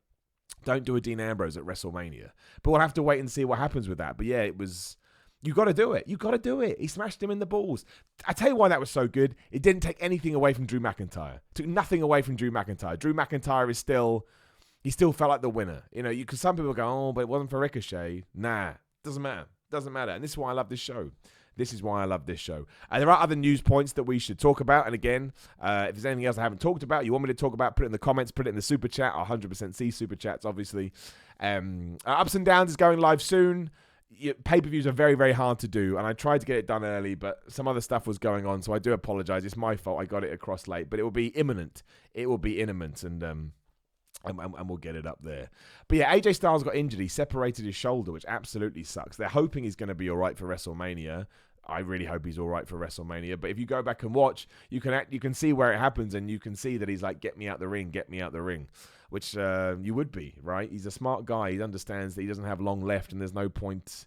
Dean Ambrose at WrestleMania. But we'll have to wait and see what happens with that. But yeah, it was... You got to do it. He smashed him in the balls. I tell you why that was so good. It didn't take anything away from Drew McIntyre. Took nothing away from Drew McIntyre. Drew McIntyre is still... He still felt like the winner. Because some people go, oh, but it wasn't for Ricochet. Nah, doesn't matter. And this is why I love this show. There are other news points that we should talk about. And again, if there's anything else I haven't talked about, you want me to talk about, put it in the comments, put it in the Super Chat. I'll 100% see Super Chats, obviously. Ups and Downs is going live soon. Pay-per-views are very, very hard to do, and I tried to get it done early, but some other stuff was going on, so I do apologize. It's my fault. I got it across late, but it will be imminent. And we'll get it up there. But yeah, AJ Styles got injured. He separated his shoulder, which absolutely sucks. They're hoping he's going to be all right for WrestleMania. I really hope he's all right for WrestleMania. But if you go back and watch, you can see where it happens, and you can see that he's like, get me out the ring. Which you would be, right? He's a smart guy. He understands that he doesn't have long left, and there's no point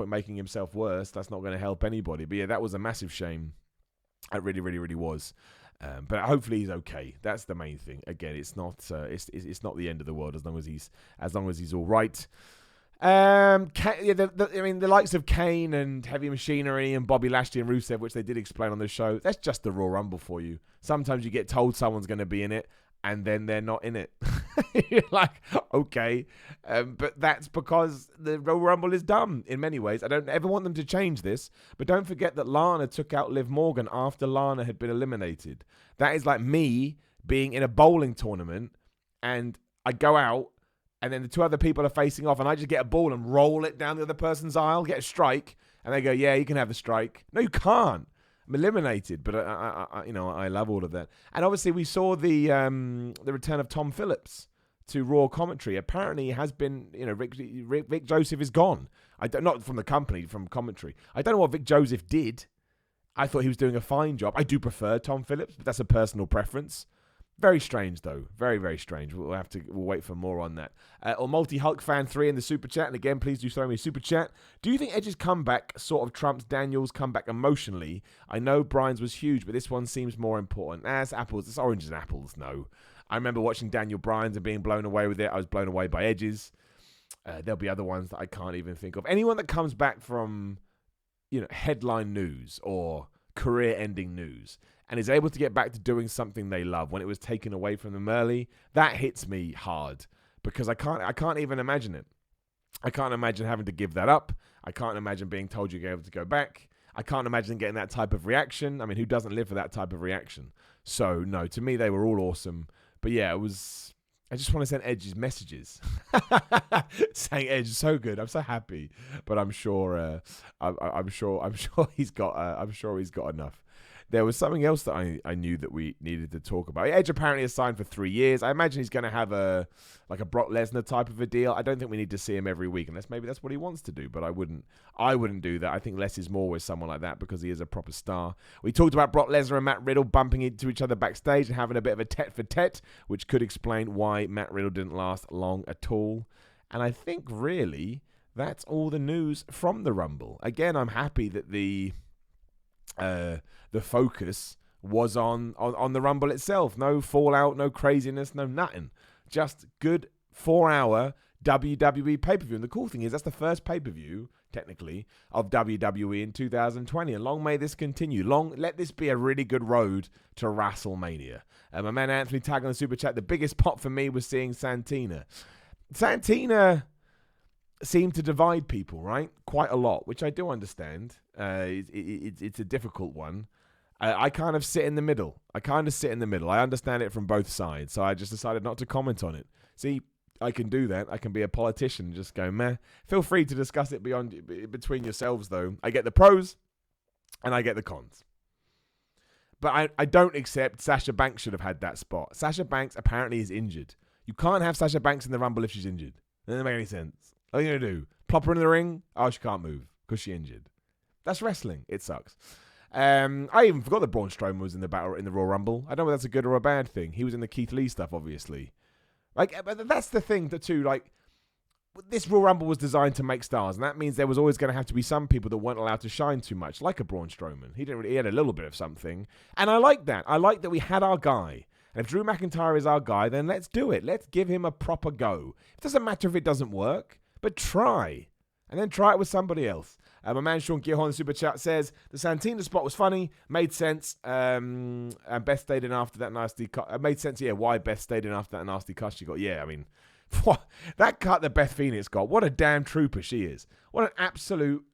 making himself worse. That's not going to help anybody. But yeah, that was a massive shame. It really, really, really was. But hopefully he's okay. That's the main thing. Again, it's not not the end of the world as long as he's all right. The likes of Kane and Heavy Machinery and Bobby Lashley and Rusev, which they did explain on the show, that's just the Royal Rumble for you. Sometimes you get told someone's going to be in it, and then they're not in it. You're like, okay. But that's because the Royal Rumble is dumb in many ways. I don't ever want them to change this, but don't forget that Lana took out Liv Morgan after Lana had been eliminated. That is like me being in a bowling tournament and I go out and then the two other people are facing off and I just get a ball and roll it down the other person's aisle, get a strike, and they go, yeah, you can have the strike. No, you can't. I'm eliminated, but I love all of that. And obviously, we saw the return of Tom Phillips to Raw commentary. Apparently, he has been, Vic Joseph is gone. Not from the company, from commentary. I don't know what Vic Joseph did. I thought he was doing a fine job. I do prefer Tom Phillips, but that's a personal preference. Very strange, though. Very, very strange. We'll wait for more on that. Or Multi-Hulk Fan 3 in the Super Chat. And again, please do throw me a Super Chat. Do you think Edge's comeback sort of trumps Daniel's comeback emotionally? I know Bryan's was huge, but this one seems more important. It's apples. It's oranges and apples. No. I remember watching Daniel Bryan's and being blown away with it. I was blown away by Edge's. There'll be other ones that I can't even think of. Anyone that comes back from, headline news or career-ending news and is able to get back to doing something they love when it was taken away from them early, that hits me hard because I can't even imagine it. I can't imagine having to give that up. I can't imagine being told you're able to go back. I can't imagine getting that type of reaction. I mean, who doesn't live for that type of reaction? So, no, to me, they were all awesome. But yeah, I just want to send Edge's messages saying Edge is so good. I'm so happy, but I'm sure he's got enough. There was something else that I knew that we needed to talk about. Edge apparently is signed for 3 years. I imagine he's going to have a Brock Lesnar type of a deal. I don't think we need to see him every week unless maybe that's what he wants to do, but I wouldn't do that. I think less is more with someone like that because he is a proper star. We talked about Brock Lesnar and Matt Riddle bumping into each other backstage and having a bit of a tete-for-tete, which could explain why Matt Riddle didn't last long at all. And I think really that's all the news from the Rumble. Again, I'm happy that the focus was on the Rumble itself. No fallout, no craziness, no nothing. Just good 4-hour WWE pay-per-view. And the cool thing is that's the first pay-per-view, technically, of WWE in 2020. And long may this continue. Let this be a really good road to WrestleMania. My man Anthony tagged on the Super Chat. The biggest pop for me was seeing Santina. Santina seem to divide people, right? Quite a lot, which I do understand. It's a difficult one. I kind of sit in the middle. I understand it from both sides, so I just decided not to comment on it. See, I can do that. I can be a politician and just go, meh. Feel free to discuss it between yourselves, though. I get the pros, and I get the cons. But I don't accept Sasha Banks should have had that spot. Sasha Banks apparently is injured. You can't have Sasha Banks in the Rumble if she's injured. That doesn't make any sense. What are you going to do? Plop her in the ring? Oh, she can't move because she's injured. That's wrestling. It sucks. I even forgot that Braun Strowman was in the Royal Rumble. I don't know if that's a good or a bad thing. He was in the Keith Lee stuff, obviously. But that's the thing too. This Royal Rumble was designed to make stars, and that means there was always going to have to be some people that weren't allowed to shine too much, like a Braun Strowman. He had a little bit of something, and I like that. I like that we had our guy. And if Drew McIntyre is our guy, then let's do it. Let's give him a proper go. It doesn't matter if it doesn't work, but try. And then try it with somebody else. My man Sean Gihon Super Chat says, the Santina spot was funny, made sense, and Beth stayed in after that nasty cut. Made sense, yeah, why Beth stayed in after that nasty cut she got. Yeah, I mean, that cut that Beth Phoenix got, what a damn trooper she is. What an absolute...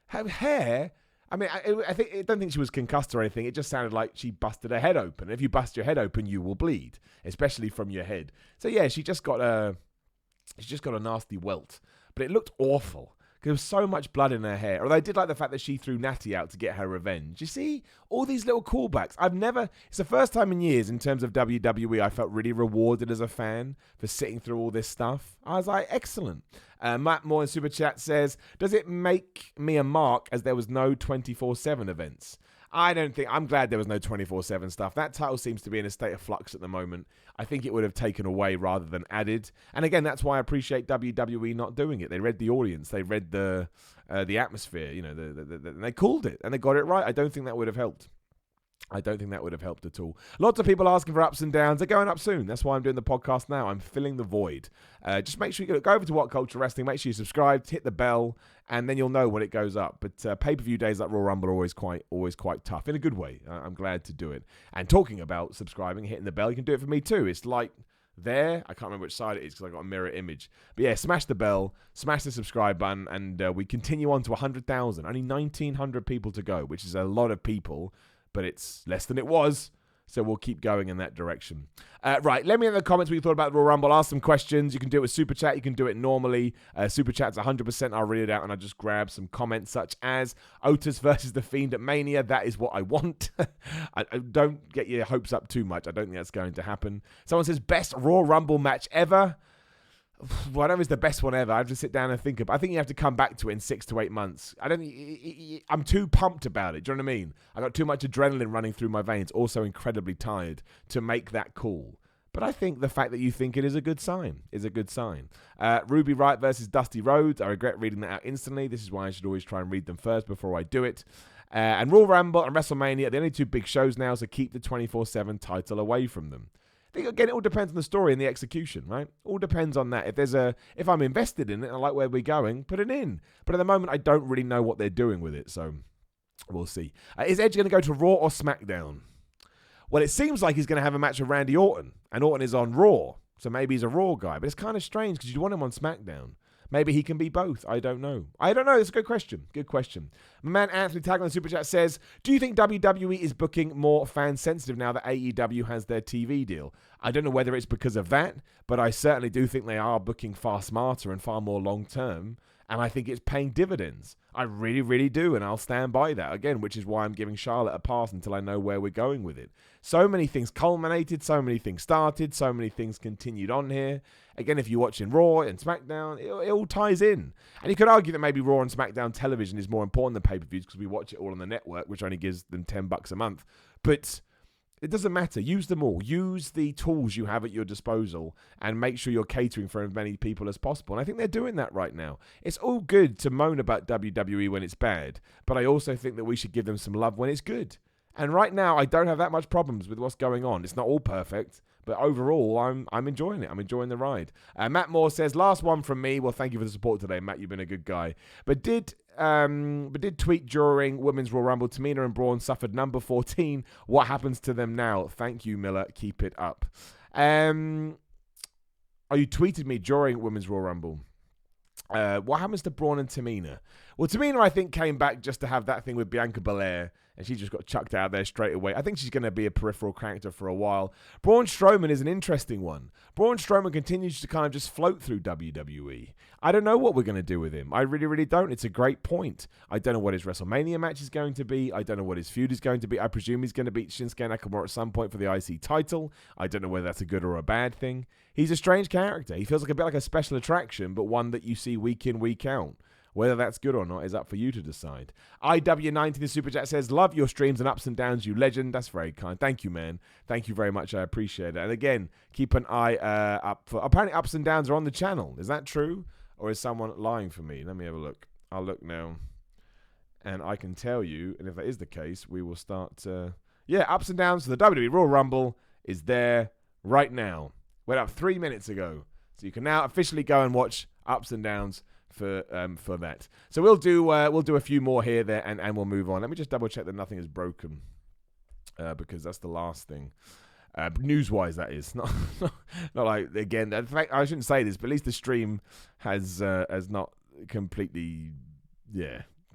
Her hair... I mean, I don't think she was concussed or anything. It just sounded like she busted her head open. If you bust your head open, you will bleed, especially from your head. So yeah, she just got a nasty welt, but it looked awful. There was so much blood in her hair. Although I did like the fact that she threw Natty out to get her revenge. You see, all these little callbacks. It's the first time in years in terms of WWE I felt really rewarded as a fan for sitting through all this stuff. I was like, excellent. Matt Moore in Super Chat says, does it make me a mark as there was no 24/7 events? I'm glad there was no 24/7 stuff. That title seems to be in a state of flux at the moment. I think it would have taken away rather than added. And again, that's why I appreciate WWE not doing it. They read the audience. They read the atmosphere, and they called it and they got it right. I don't think that would have helped. I don't think that would have helped at all. Lots of people asking for ups and downs. They're going up soon. That's why I'm doing the podcast now. I'm filling the void. Just make sure you go over to What Culture Wrestling. Make sure you subscribe, hit the bell, and then you'll know when it goes up. But pay-per-view days like Royal Rumble are always quite tough in a good way. I'm glad to do it. And talking about subscribing, hitting the bell, you can do it for me too. It's like there. I can't remember which side it is because I got a mirror image. But yeah, smash the bell, smash the subscribe button, and we continue on to 100,000. Only 1,900 people to go, which is a lot of people. But it's less than it was, so we'll keep going in that direction. Right, let me know in the comments what you thought about the Royal Rumble. Ask some questions. You can do it with Super Chat. You can do it normally. Super Chat's 100%. I'll read it out, and I'll just grab some comments such as Otis versus The Fiend at Mania. That is what I want. I don't get your hopes up too much. I don't think that's going to happen. Someone says, best Royal Rumble match ever. Well, I don't know if it's the best one ever. I have to sit down and think about it. I think you have to come back to it in 6 to 8 months. I'm too pumped about it. Do you know what I mean? I got too much adrenaline running through my veins. Also incredibly tired to make that call. But I think the fact that you think it is a good sign. Ruby Wright versus Dusty Rhodes. I regret reading that out instantly. This is why I should always try and read them first before I do it. And Royal Rumble and WrestleMania are the only 2 big shows now, so keep the 24/7 title away from them. I think, again, it all depends on the story and the execution, right? All depends on that. If I'm invested in it and I like where we're going, put it in. But at the moment, I don't really know what they're doing with it, so we'll see. Is Edge going to go to Raw or SmackDown? Well, it seems like he's going to have a match with Randy Orton, and Orton is on Raw, so maybe he's a Raw guy. But it's kind of strange because you want him on SmackDown. Maybe he can be both. I don't know. It's a good question. My man Anthony Tagler in the Super Chat says, do you think WWE is booking more fan-sensitive now that AEW has their TV deal? I don't know whether it's because of that, but I certainly do think they are booking far smarter and far more long-term, and I think it's paying dividends. I really, really do, and I'll stand by that, again, which is why I'm giving Charlotte a pass until I know where we're going with it. So many things culminated, so many things started, so many things continued on here. Again, if you're watching Raw and SmackDown, it all ties in. And you could argue that maybe Raw and SmackDown television is more important than pay-per-views because we watch it all on the network, which only gives them $10 a month. But it doesn't matter. Use them all. Use the tools you have at your disposal and make sure you're catering for as many people as possible. And I think they're doing that right now. It's all good to moan about WWE when it's bad, but I also think that we should give them some love when it's good. And right now, I don't have that much problems with what's going on. It's not all perfect, but overall, I'm enjoying it. I'm enjoying the ride. Matt Moore says, last one from me. Well, thank you for the support today, Matt. You've been a good guy. But did tweet during Women's Royal Rumble, Tamina and Braun suffered number 14. What happens to them now? Thank you, Miller. Keep it up. You tweeted me during Women's Royal Rumble. What happens to Braun and Tamina? Well, Tamina, I think, came back just to have that thing with Bianca Belair, and she just got chucked out there straight away. I think she's going to be a peripheral character for a while. Braun Strowman is an interesting one. Braun Strowman continues to kind of just float through WWE. I don't know what we're going to do with him. I really, really don't. It's a great point. I don't know what his WrestleMania match is going to be. I don't know what his feud is going to be. I presume he's going to beat Shinsuke Nakamura at some point for the IC title. I don't know whether that's a good or a bad thing. He's a strange character. He feels like a bit like a special attraction, but one that you see week in, week out. Whether that's good or not is up for you to decide. IW90, the Super Chat says, love your streams and ups and downs, you legend. That's very kind. Thank you, man. Thank you very much. I appreciate it. And again, keep an eye up for... Apparently, ups and downs are on the channel. Is that true? Or is someone lying for me? Let me have a look. I'll look now. And I can tell you, and if that is the case, we will start... ups and downs for the WWE Royal Rumble is there right now. Went up 3 minutes ago. So you can now officially go and watch ups and downs for that. So we'll do a few more here, there, and we'll move on. Let me just double check that nothing is broken, because that's the last thing. News-wise, that is not like, again. In fact, I shouldn't say this, but at least the stream has not completely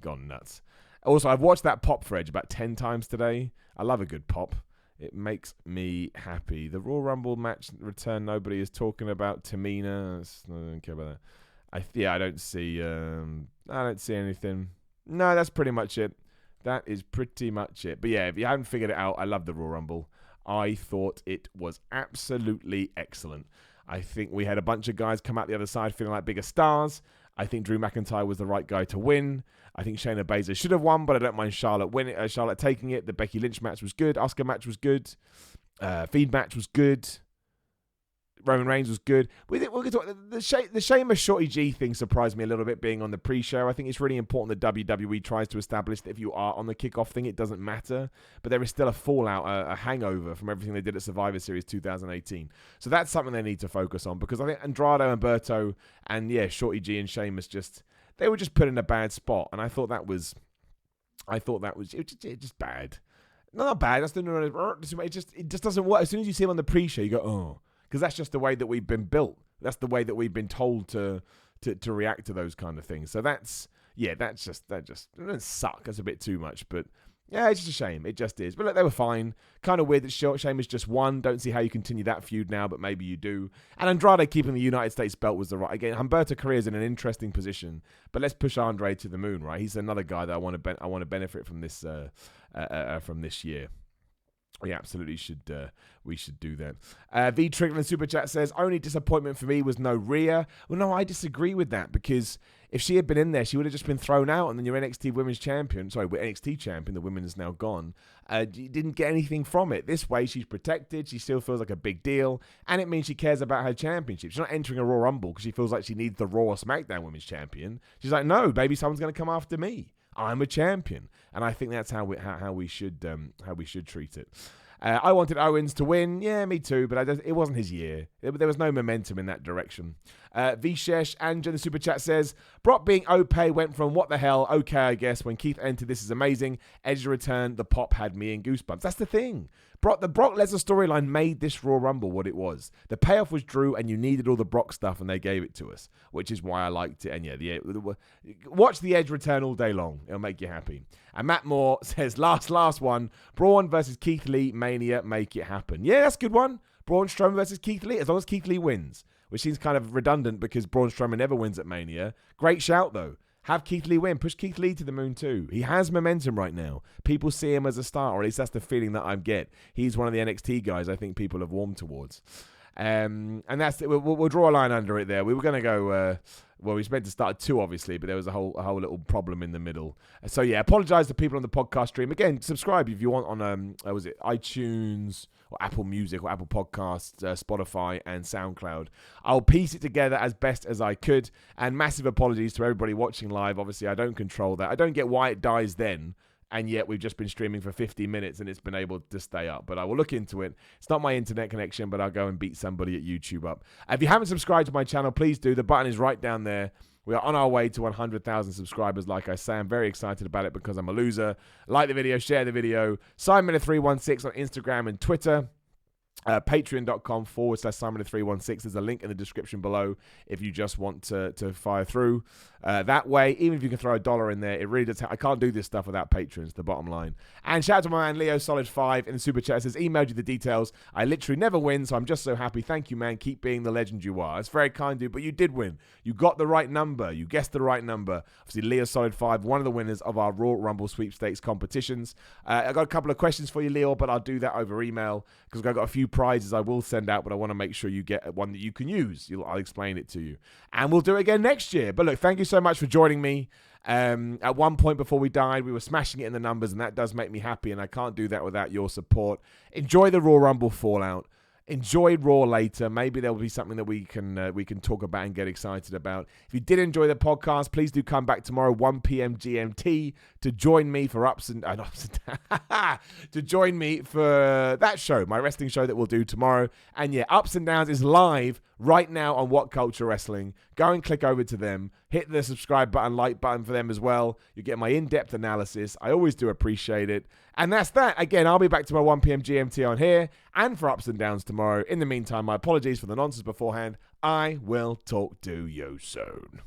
gone nuts. Also, I've watched that pop for Edge about 10 times today. I love a good pop. It makes me happy. The Royal Rumble match return, nobody is talking about. Tamina, I don't care about that. I don't see anything. No, that's pretty much it. That is pretty much it. But yeah, if you haven't figured it out, I love the Royal Rumble. I thought it was absolutely excellent. I think we had a bunch of guys come out the other side feeling like bigger stars. I think Drew McIntyre was the right guy to win. I think Shayna Baszler should have won, but I don't mind Charlotte taking it. The Becky Lynch match was good. Asuka match was good. Fiend match was good. Roman Reigns was good. We're going to talk, the Sheamus Shorty G thing surprised me a little bit being on the pre-show. I think it's really important that WWE tries to establish that if you are on the kickoff thing, it doesn't matter. But there is still a fallout, a hangover from everything they did at Survivor Series 2018. So that's something they need to focus on, because I think Andrade, Humberto, and Shorty G and Sheamus they were just put in a bad spot. And I thought that was just bad. Not bad. It just doesn't work. As soon as you see him on the pre-show, you go, oh. Because that's just the way that we've been built. That's the way that we've been told to react to those kind of things. So that doesn't suck. That's a bit too much, but yeah, it's just a shame. It just is. But look, they were fine. Kind of weird that Sheamus just won. Don't see how you continue that feud now, but maybe you do. And Andrade keeping the United States belt was the right. Again, Humberto Carrillo's in an interesting position, but let's push Andre to the moon, right? He's another guy that I want to benefit from this year. We absolutely should. We should do that. V Trigger Super Chat says, only disappointment for me was no Rhea. Well, no, I disagree with that, because if she had been in there, she would have just been thrown out, and then your NXT champion, the women is now gone. Didn't get anything from it. This way, she's protected. She still feels like a big deal, and it means she cares about her championship. She's not entering a Royal Rumble because she feels like she needs the Raw or SmackDown Women's Champion. She's like, no, baby, someone's going to come after me. I'm a champion, and I think that's how we should treat it. I wanted Owens to win. Yeah, me too, but it wasn't his year. There was no momentum in that direction. Vishesh Anja in the Super Chat says, Brock being OP went from what the hell, okay, I guess, when Keith entered, this is amazing. Edge's return, the pop had me in goosebumps. That's the thing. The Brock Lesnar storyline made this Raw Rumble what it was. The payoff was Drew, and you needed all the Brock stuff, and they gave it to us, which is why I liked it. And watch the Edge return all day long. It'll make you happy. And Matt Moore says, last one, Braun versus Keith Lee, Mania, make it happen. Yeah, that's a good one. Braun Strowman versus Keith Lee, as long as Keith Lee wins, which seems kind of redundant because Braun Strowman never wins at Mania. Great shout, though. Have Keith Lee win. Push Keith Lee to the moon too. He has momentum right now. People see him as a star, or at least that's the feeling that I get. He's one of the NXT guys I think people have warmed towards. And that's we'll draw a line under it there. We were going to go... we were meant to start at 2, obviously, but there was a whole little problem in the middle. So, yeah, apologize to people on the podcast stream. Again, subscribe if you want on, iTunes or Apple Music or Apple Podcasts, Spotify and SoundCloud. I'll piece it together as best as I could. And massive apologies to everybody watching live. Obviously, I don't control that. I don't get why it dies then. And yet we've just been streaming for 50 minutes and it's been able to stay up. But I will look into it. It's not my internet connection, but I'll go and beat somebody at YouTube up. If you haven't subscribed to my channel, please do. The button is right down there. We are on our way to 100,000 subscribers, like I say. I'm very excited about it because I'm a loser. Like the video, share the video. Simon316 on Instagram and Twitter. Patreon.com/Simon316. There's a link in the description below if you just want to fire through that way. Even if you can throw $1 in there, it really does. I can't do this stuff without patrons, the bottom line. And shout out to my man Leo Solid5 in the super chat. It says, emailed you the details. I literally never win, so I'm just so happy. Thank you, man. Keep being the legend you are. It's very kind of you, but you did win. You got the right number. You guessed the right number. Obviously, Leo Solid5, one of the winners of our Royal Rumble sweepstakes competitions. I got a couple of questions for you, Leo, but I'll do that over email because I've got a few prizes I will send out, but I want to make sure you get one that you can use. I'll explain it to you. And we'll do it again next year. But look, thank you so much for joining me. At one point before we died, we were smashing it in the numbers, and that does make me happy, and I can't do that without your support. Enjoy the Royal Rumble fallout. Enjoy Raw later. Maybe there will be something that we can talk about and get excited about. If you did enjoy the podcast, please do come back tomorrow, 1 p.m. GMT, to join me for to join me for that show, my wrestling show that we'll do tomorrow. And yeah, Ups and Downs is live right now on What Culture Wrestling. Go and click over to them. Hit the subscribe button, like button for them as well. You get my in-depth analysis. I always do appreciate it. And that's that. Again, I'll be back tomorrow 1 p.m. GMT on here and for Ups and Downs tomorrow. In the meantime, my apologies for the nonsense beforehand. I will talk to you soon.